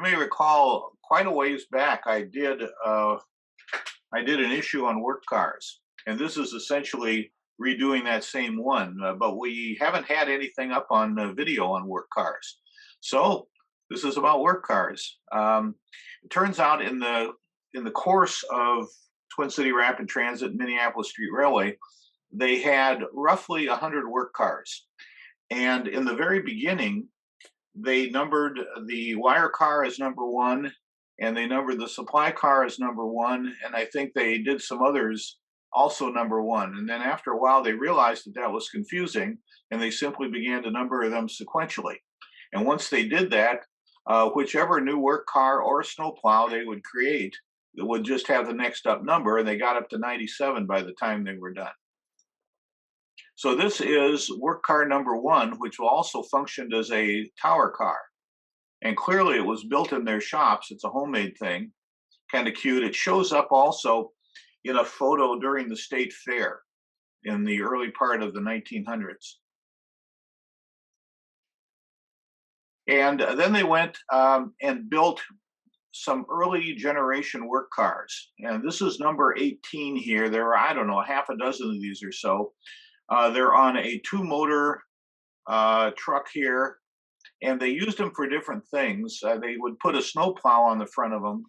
may recall quite a ways back, I did an issue on work cars, and this is essentially redoing that same one, but we haven't had anything up on video on work cars. So this is about work cars. It turns out in the course of Twin City Rapid Transit, Minneapolis Street Railway, they had roughly 100 work cars. And in the very beginning, they numbered the wire car as number one, and they numbered the supply car as number one, and I think they did some others also number one. And then after a while, they realized that that was confusing, and they simply began to number them sequentially. And once they did that, whichever new work car or snowplow they would create, it would just have the next up number, and they got up to 97 by the time they were done. So this is work car number one, which also functioned as a tower car. And clearly it was built in their shops. It's a homemade thing, kind of cute. It shows up also in a photo during the state fair in the early part of the 1900s. And then they went and built some early generation work cars. And this is number 18 here. There are, I don't know, half a dozen of these or so. They're on a two-motor truck here, and they used them for different things. They would put a snowplow on the front of them.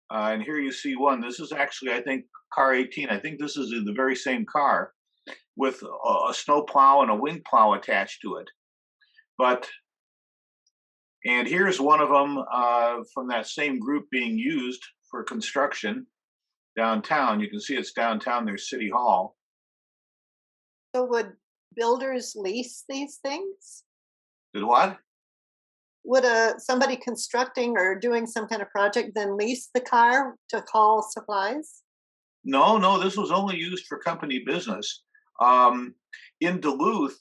And here you see one. This is actually, I think, car 18. I think this is the very same car with a snowplow and a wind plow attached to it. And here's one of them from that same group being used for construction downtown. You can see it's downtown, there's City Hall. So would builders lease these things? Did what? Would somebody constructing or doing some kind of project then lease the car to haul supplies? No, this was only used for company business. In Duluth,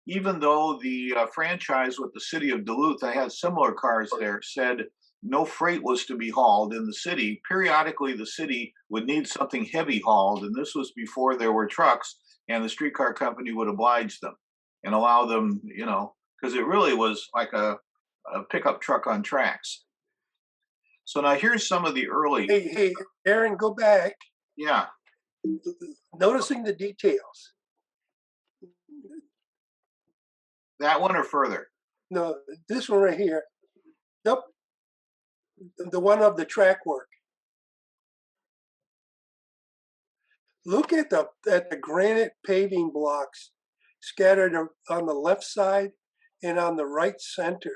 even though the franchise with the city of Duluth, they had similar cars there, said no freight was to be hauled in the city. Periodically, the city would need something heavy hauled, and this was before there were trucks, and the streetcar company would oblige them and allow them, you know, because it really was like a pickup truck on tracks. So now here's some of the early. Hey, Aaron, go back. Yeah. Noticing the details. That one or further? No, this one right here. Nope. The one of the track work. Look at the granite paving blocks scattered on the left side and on the right center.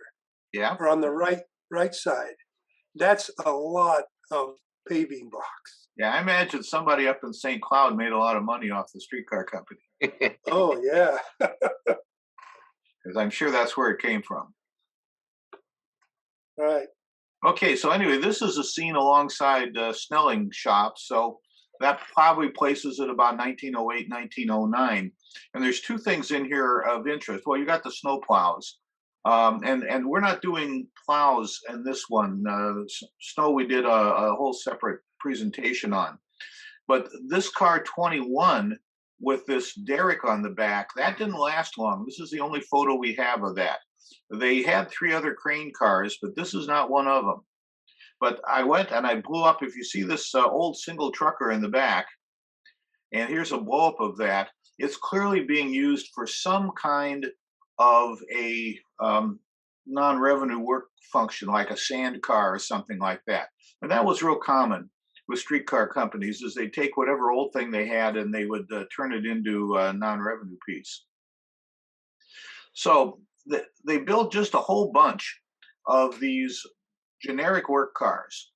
Yeah. Or on the right side. That's a lot of paving blocks. Yeah, I imagine somebody up in St. Cloud made a lot of money off the streetcar company. Oh, yeah. Because I'm sure that's where it came from. Right. Okay, so anyway, this is a scene alongside Snelling shop. So that probably places it about 1908, 1909. And there's two things in here of interest. Well, you got the snow plows. And we're not doing plows in this one. Snow we did a whole separate presentation on. But this car 21 with this derrick on the back, that didn't last long. This is the only photo we have of that. They had three other crane cars, but this is not one of them. But I went and I blew up, if you see this old single trucker in the back, and here's a blow up of that, it's clearly being used for some kind of a non-revenue work function, like a sand car or something like that. And that was real common with streetcar companies, is they take whatever old thing they had and they would turn it into a non-revenue piece. So they built just a whole bunch of these generic work cars,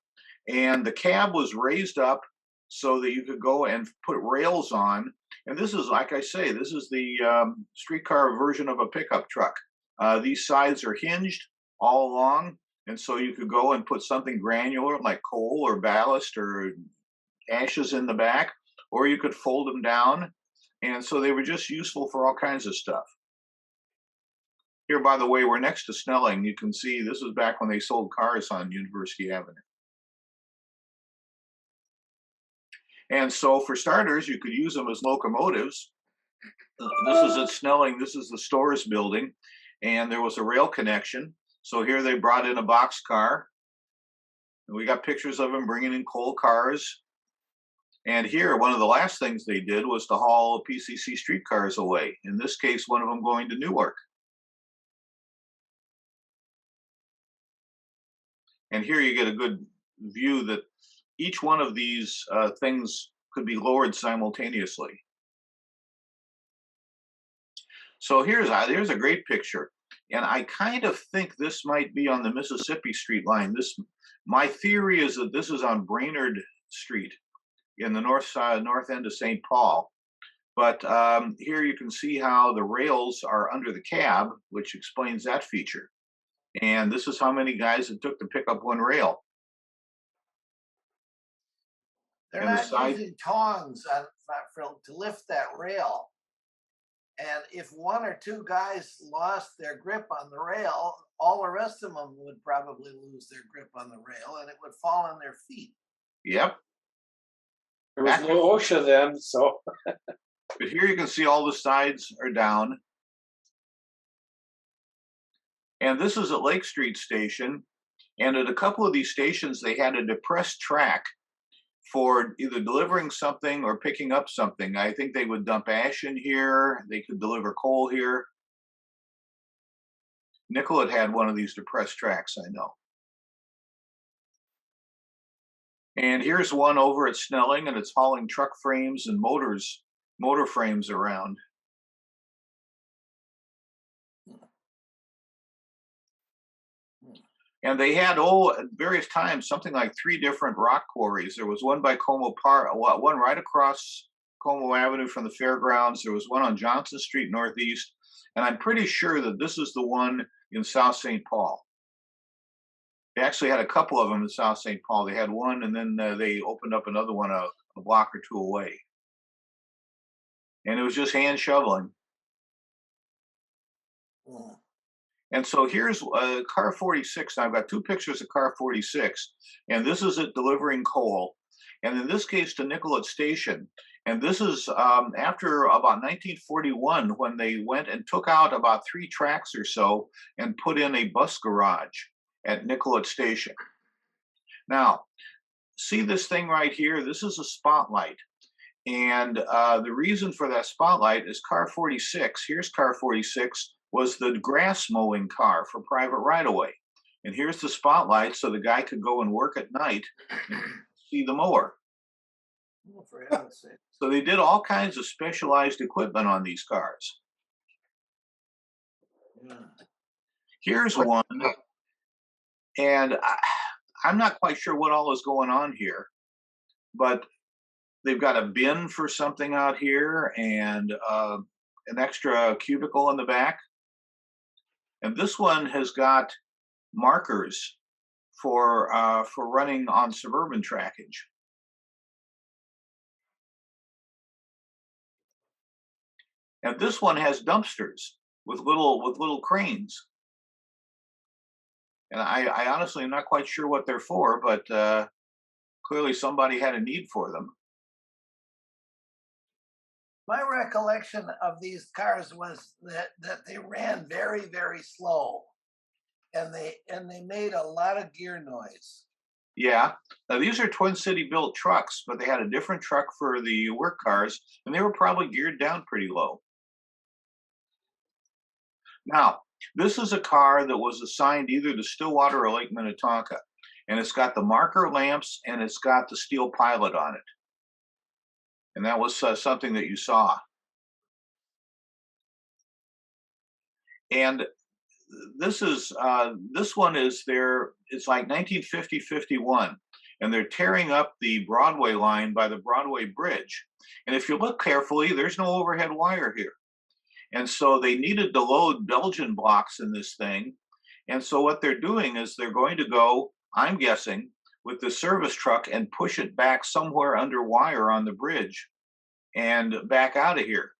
and the cab was raised up so that you could go and put rails on. And this is, like I say, this is the streetcar version of a pickup truck. These sides are hinged all along, and so you could go and put something granular like coal or ballast or ashes in the back, or you could fold them down. And so they were just useful for all kinds of stuff. Here, by the way, we're next to Snelling. You can see this was back when they sold cars on University Avenue. And so for starters, you could use them as locomotives. This is at Snelling. This is the stores building. And there was a rail connection. So here they brought in a box car. And we got pictures of them bringing in coal cars. And here, one of the last things they did was to haul PCC streetcars away. In this case, one of them going to Newark. And here you get a good view that each one of these things could be lowered simultaneously. So here's a great picture. And I kind of think this might be on the Mississippi Street line. My theory is that this is on Brainerd Street in the north end of St. Paul. But here you can see how the rails are under the cab, which explains that feature. And this is how many guys it took to pick up one rail. They're And the not side- using tongs to lift that rail. And if one or two guys lost their grip on the rail, all the rest of them would probably lose their grip on the rail and it would fall on their feet. Yep. There was no OSHA then, so. But here you can see all the sides are down. And this is at Lake Street Station. And at a couple of these stations, they had a depressed track for either delivering something or picking up something. I think they would dump ash in here. They could deliver coal here. Nicollet had one of these depressed tracks, I know. And here's one over at Snelling, and it's hauling truck frames and motor frames around. And they had, at various times, something like 3 different rock quarries. There was one by Como Park, one right across Como Avenue from the fairgrounds. There was one on Johnson Street Northeast. And I'm pretty sure that this is the one in South St. Paul. They actually had a couple of them in South St. Paul. They had one, and then they opened up another one a block or two away. And it was just hand shoveling. Mm. And so here's car 46. I've got 2 pictures of car 46, and this is it delivering coal. And in this case, to Nicollet Station. And this is after about 1941, when they went and took out about 3 tracks or so and put in a bus garage at Nicollet Station. Now, see this thing right here? This is a spotlight. And the reason for that spotlight is car 46. Here's car 46. Was the grass mowing car for private right-of-way. And here's the spotlight so the guy could go and work at night and see the mower. Oh, for heaven's sake. So they did all kinds of specialized equipment on these cars. Yeah. Here's one, and I'm not quite sure what all is going on here, but they've got a bin for something out here and an extra cubicle in the back. And this one has got markers for running on suburban trackage. And this one has dumpsters with little cranes. And I honestly am not quite sure what they're for, but clearly somebody had a need for them. My recollection of these cars was that they ran very, very slow, and they made a lot of gear noise. Yeah. Now these are Twin City built trucks, but they had a different truck for the work cars, and they were probably geared down pretty low. Now, this is a car that was assigned either to Stillwater or Lake Minnetonka, and it's got the marker lamps and it's got the steel pilot on it. And that was something that you saw. And this one is it's like 1950-51, and they're tearing up the Broadway line by the Broadway Bridge. And if you look carefully, there's no overhead wire here. And so they needed to load Belgian blocks in this thing. And so what they're doing is they're going to go, I'm guessing, with the service truck and push it back somewhere under wire on the bridge and back out of here.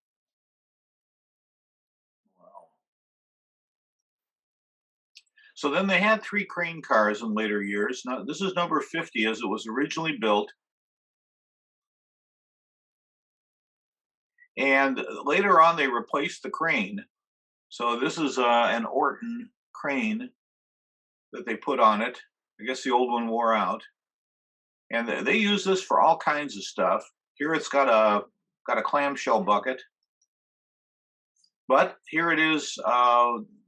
Wow. So then they had 3 crane cars in later years. Now, this is number 50 as it was originally built. And later on, they replaced the crane. So this is an Orton crane. that they put on it. I guess the old one wore out. And they use this for all kinds of stuff. Here it's got a clamshell bucket, but here it is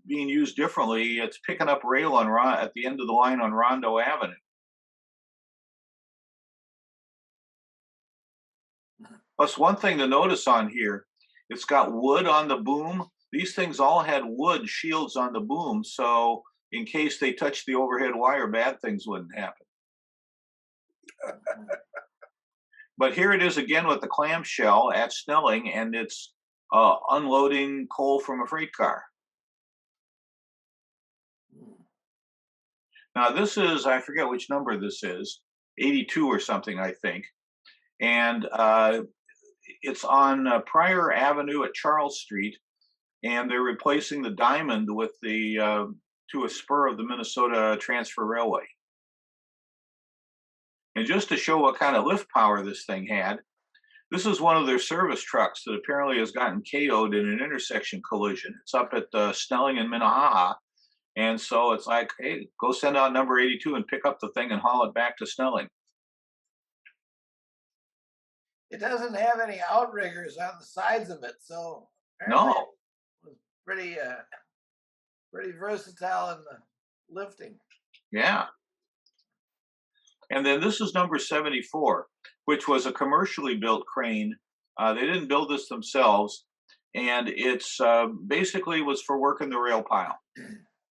being used differently. It's picking up rail on at the end of the line on Rondo Avenue. Plus, one thing to notice on here, it's got wood on the boom. These things all had wood shields on the boom, so in case they touched the overhead wire, bad things wouldn't happen. But here it is again with the clamshell at Snelling, and it's unloading coal from a freight car. Now this is, I forget which number this is, 82 or something, I think. And it's on Pryor Avenue at Charles Street, and they're replacing the diamond with the to a spur of the Minnesota Transfer Railway. And just to show what kind of lift power this thing had, this is one of their service trucks that apparently has gotten KO'd in an intersection collision. It's up at Snelling and Minnehaha. And so it's like, hey, go send out number 82 and pick up the thing and haul it back to Snelling. It doesn't have any outriggers on the sides of it, so No. it was pretty versatile in the lifting. Yeah. And then this is number 74, which was a commercially built crane. They didn't build this themselves, and it's basically was for working the rail pile.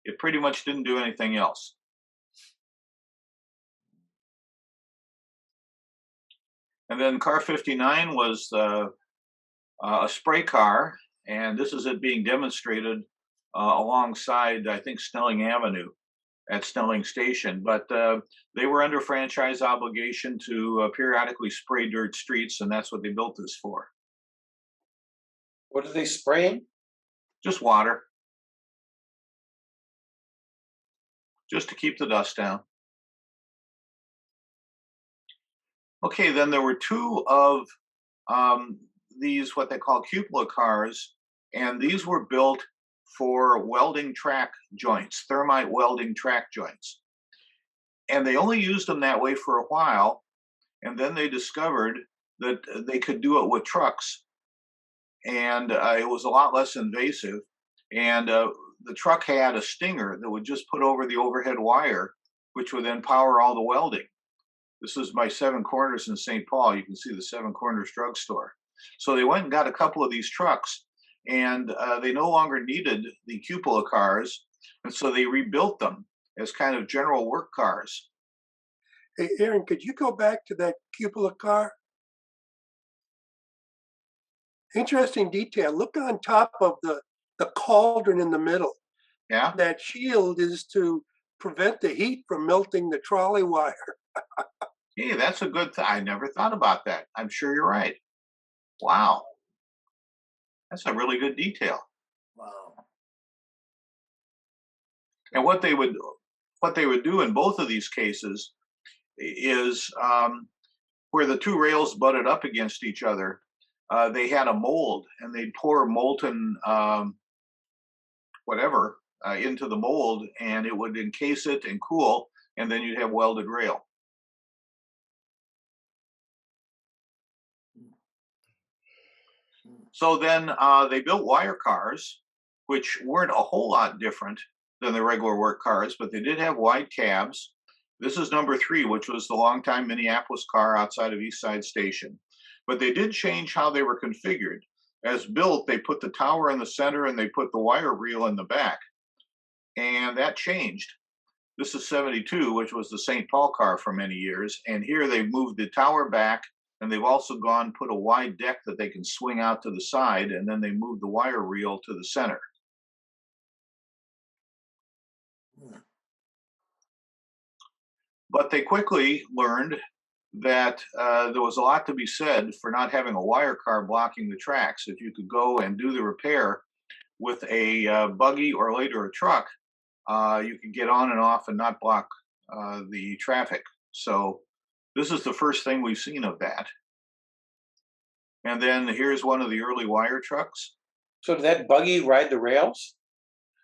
It pretty much didn't do anything else. And then car 59 was a spray car, and this is it being demonstrated alongside, I think, Snelling Avenue at Snelling Station. But they were under franchise obligation to periodically spray dirt streets, and that's what they built this for. What are they spraying? Just water. Just to keep the dust down. Okay, then there were two of these, what they call cupola cars, and these were built for welding track joints, thermite welding track joints. And they only used them that way for a while, and then they discovered that they could do it with trucks, and it was a lot less invasive. And the truck had a stinger that would just put over the overhead wire, which would then power all the welding. This is by Seven Corners in St. Paul. You can see the Seven Corners drugstore. So they went and got a couple of these trucks, and they no longer needed the cupola cars, and so they rebuilt them as kind of general work cars. Hey, Aaron, could you go back to that cupola car? Interesting detail. Look on top of the cauldron in the middle. Yeah. That shield is to prevent the heat from melting the trolley wire. Hey, that's a good thing. I never thought about that. I'm sure you're right. Wow. That's a really good detail. Wow. And what they would do in both of these cases is where the two rails butted up against each other, they had a mold, and they'd pour molten whatever into the mold, and it would encase it and cool, and then you'd have welded rail. So then they built wire cars, which weren't a whole lot different than the regular work cars, but they did have wide cabs. This is number 3, which was the longtime Minneapolis car outside of East Side Station. But they did change how they were configured. As built, they put the tower in the center and they put the wire reel in the back. And that changed. This is 72, which was the St. Paul car for many years. And here they moved the tower back, and they've also put a wide deck that they can swing out to the side, and then they moved the wire reel to the center. But they quickly learned that there was a lot to be said for not having a wire car blocking the tracks. If you could go and do the repair with a buggy or later a truck, you could get on and off and not block the traffic. So this is the first thing we've seen of that. And then here's one of the early wire trucks. So did that buggy ride the rails?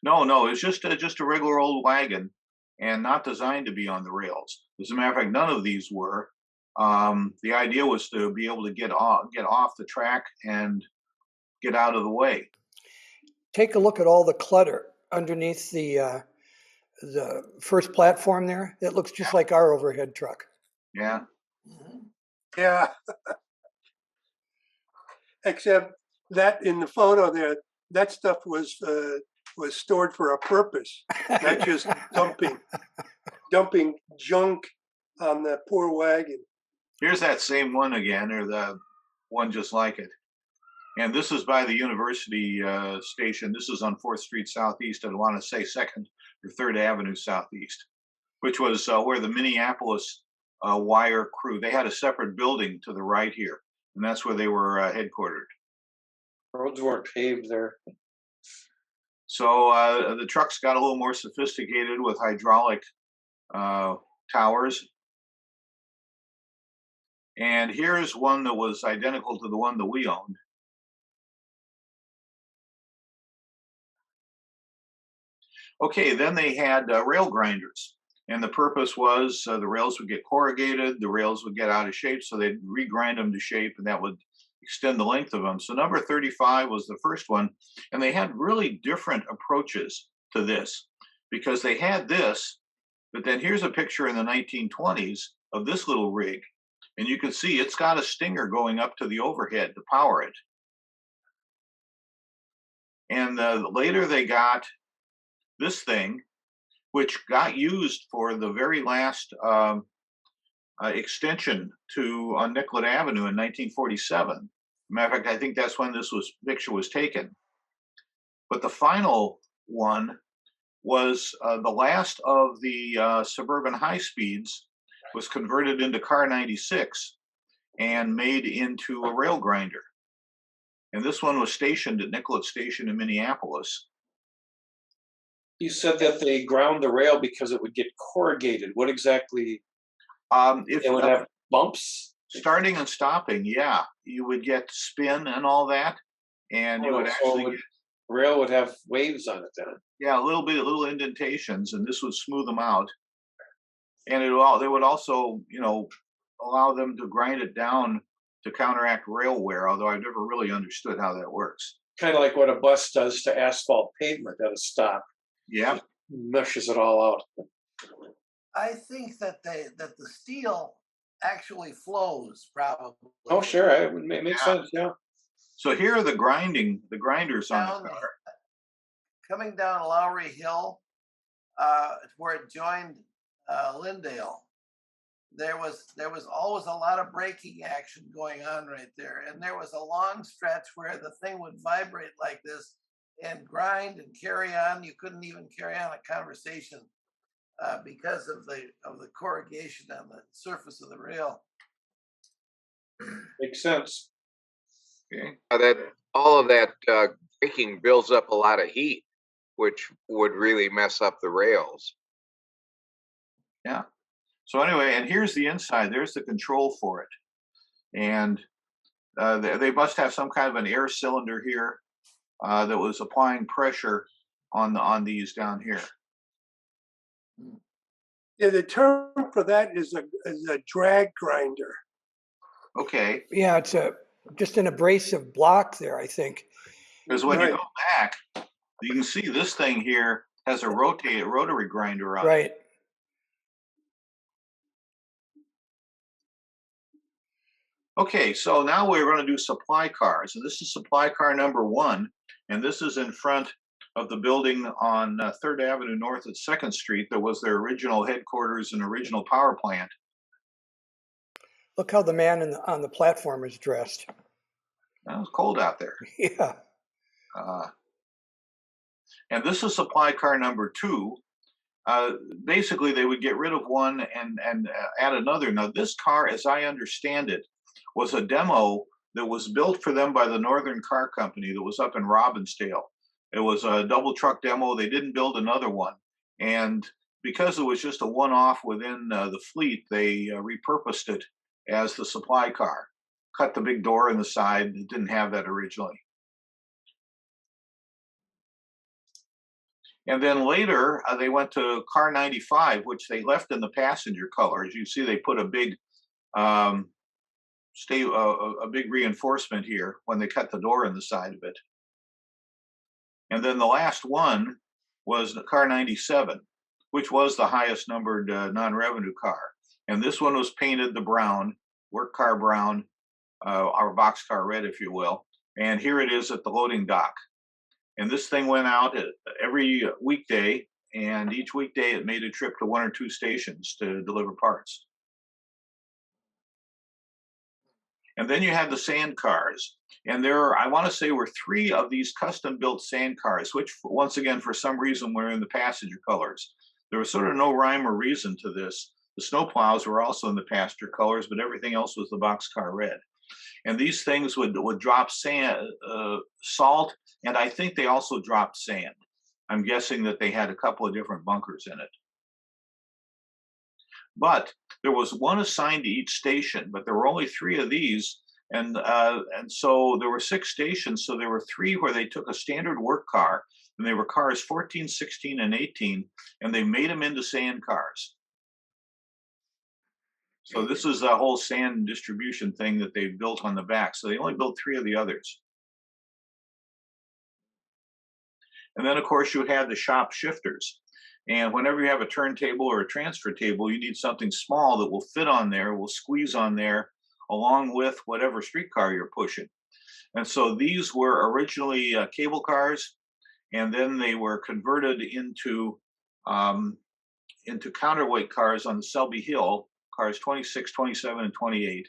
No, it's just a regular old wagon. and not designed to be on the rails. As a matter of fact, none of these were. The idea was to be able to get off the track and get out of the way. Take a look at all the clutter underneath the first platform there. It looks just like our overhead truck. Yeah. Mhm. Yeah. Except that in the photo there, that stuff was stored for a purpose, not just dumping junk on the poor wagon. Here's that same one again, or the one just like it. And this is by the University Station. This is on 4th Street Southeast. I want to say 2nd or 3rd Avenue Southeast, which was where the Minneapolis wire crew, they had a separate building to the right here. And that's where they were headquartered. Roads weren't paved there. So the trucks got a little more sophisticated with hydraulic towers. And here's one that was identical to the one that we owned. Okay, then they had rail grinders. And the purpose was the rails would get corrugated, the rails would get out of shape, so they'd regrind them to shape, and that would extend the length of them. So number 35 was the first one, and they had really different approaches to this, because they had this, but then here's a picture in the 1920s of this little rig, and you can see it's got a stinger going up to the overhead to power it. And later they got this thing, which got used for the very last extension on Nicollet Avenue in 1947. Matter of fact, I think that's when this picture was taken. But the final one was the last of the suburban high speeds was converted into Car 96 and made into a rail grinder. And this one was stationed at Nicollet Station in Minneapolis. You said that they ground the rail because it would get corrugated. What exactly? If It would have bumps? starting and stopping, yeah, you would get spin and all that, and you would actually get, rail would have waves on it then. yeah, little indentations, and this would smooth them out. And they would also, allow them to grind it down to counteract rail wear, although I've never really understood how that works. Kind of like what a bus does to asphalt pavement at a stop. Yeah. Meshes it all out. I think that the steel actually flows probably. Oh, sure. It would make sense, yeah. So here are the grinders on the car. Coming down Lowry Hill, where it joined Lyndale, there was always a lot of braking action going on right there, and there was a long stretch where the thing would vibrate like this and grind and carry on. You couldn't even carry on a conversation because of the corrugation on the surface of the rail. Makes sense. Okay. That all of that braking builds up a lot of heat, which would really mess up the rails. Yeah. So anyway, and here's the inside. There's the control for it, and they must have some kind of an air cylinder here that was applying pressure on these down here. Yeah, the term for that is a drag grinder. Okay. Yeah, it's just an abrasive block there, I think. Because when you Right. go back, you can see this thing here has a rotary grinder on it. Right. Okay, so now we're going to do supply cars. And this is supply car number 1. And this is in front of the building on 3rd Avenue North at 2nd Street that was their original headquarters and original power plant. Look how the man on the platform is dressed. It was cold out there. Yeah. And this is supply car number 2. Basically, they would get rid of one and add another. Now, this car, as I understand it, was a demo that was built for them by the Northern Car Company that was up in Robbinsdale. It was a double truck demo. They didn't build another one. And because it was just a one-off within the fleet, they repurposed it as the supply car. Cut the big door in the side. It didn't have that originally. And then later, they went to car 95, which they left in the passenger color. As you see, they put a big um, a big reinforcement here when they cut the door in the side of it. And then the last one was the car 97, which was the highest numbered non-revenue car. And this one was painted the brown, work car brown, our boxcar red, if you will. And here it is at the loading dock. And this thing went out every weekday, and each weekday it made a trip to one or two stations to deliver parts. And then you had the sand cars. And there, I want to say, were 3 of these custom built sand cars, which once again, for some reason, were in the passenger colors. There was sort of no rhyme or reason to this. The snowplows were also in the passenger colors, but everything else was the boxcar red. And these things would drop sand, salt, and I think they also dropped sand. I'm guessing that they had a couple of different bunkers in it. But there was one assigned to each station, but there were only 3 of these, and so there were 6 stations. So there were 3 where they took a standard work car, and they were cars 14, 16, and 18, and they made them into sand cars. So this is a whole sand distribution thing that they built on the back. So they only built 3 of the others. And then, of course, you had the shop shifters. And whenever you have a turntable or a transfer table, you need something small that will fit on there, will squeeze on there, along with whatever streetcar you're pushing. And so these were originally cable cars, and then they were converted into counterweight cars on the Selby Hill, cars 26, 27, and 28.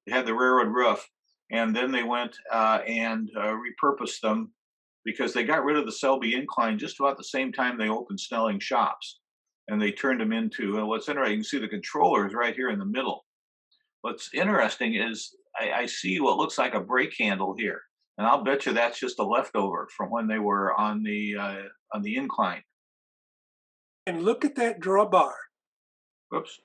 They had the railroad roof, and then they went and repurposed them because they got rid of the Selby incline just about the same time they opened Snelling shops, and they turned them into. And what's interesting, you can see the controllers right here in the middle. What's interesting is I see what looks like a brake handle here, and I'll bet you that's just a leftover from when they were on the incline. And look at that drawbar. Whoops.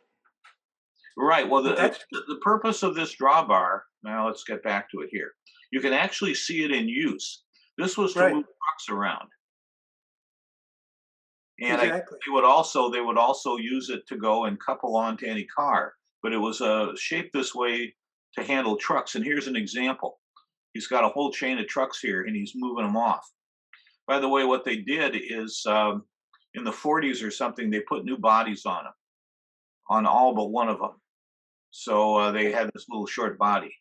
Right. Well, That's the purpose of this drawbar. Now let's get back to it here. You can actually see it in use. This was to right. move trucks around, and Exactly. they would also use it to go and couple onto any car. But it was shaped this way to handle trucks. And here's an example. He's got a whole chain of trucks here, and he's moving them off. By the way, what they did is in the 40s or something, they put new bodies on them, on all but one of them. So they had this little short body.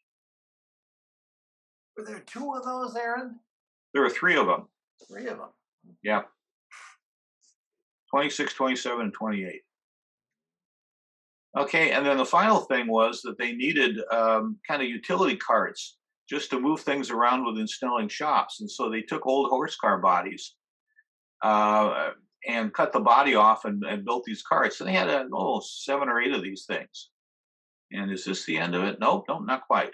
Were there 2 of those, Aaron? There were 3 of them. 3 of them. Yeah. 26, 27, and 28. Okay, and then the final thing was that they needed kind of utility carts just to move things around within Snelling shops. And so they took old horse car bodies and cut the body off and built these carts. And they had 7 or 8 of these things. And is this the end of it? Nope, not quite.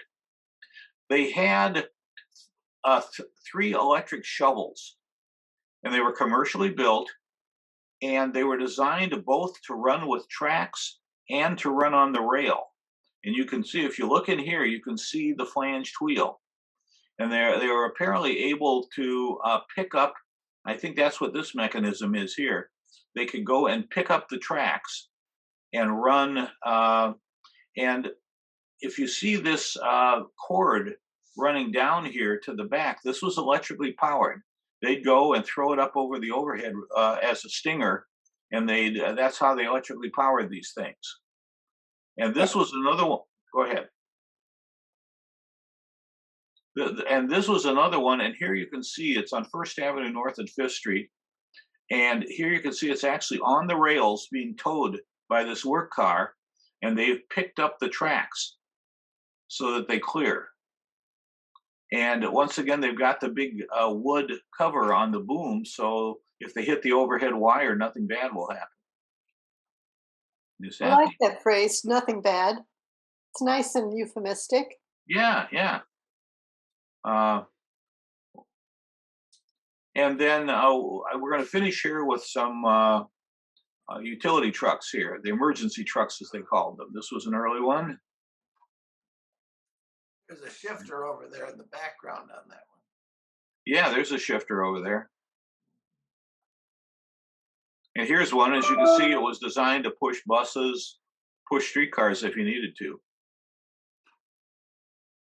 They had 3 electric shovels, and they were commercially built, and they were designed both to run with tracks and to run on the rail. And you can see, if you look in here, you can see the flanged wheel. And they were apparently able to pick up, I think that's what this mechanism is here. They could go and pick up the tracks and run. And if you see this cord running down here to the back, this was electrically powered. They'd go and throw it up over the overhead as a stinger, and that's how they electrically powered these things. And this was another one. Go ahead. And this was another one, and here you can see it's on First Avenue North and 5th Street. And here you can see it's actually on the rails being towed by this work car, and they've picked up the tracks so that they clear. And once again, they've got the big wood cover on the boom, so if they hit the overhead wire, nothing bad will happen. I like that phrase, nothing bad. It's nice and euphemistic. Yeah. And then we're going to finish here with some utility trucks here, the emergency trucks as they called them. This was an early one. There's a shifter over there in the background on that one. Yeah, there's a shifter over there. And here's one, as you can see, it was designed to push buses, push streetcars if you needed to.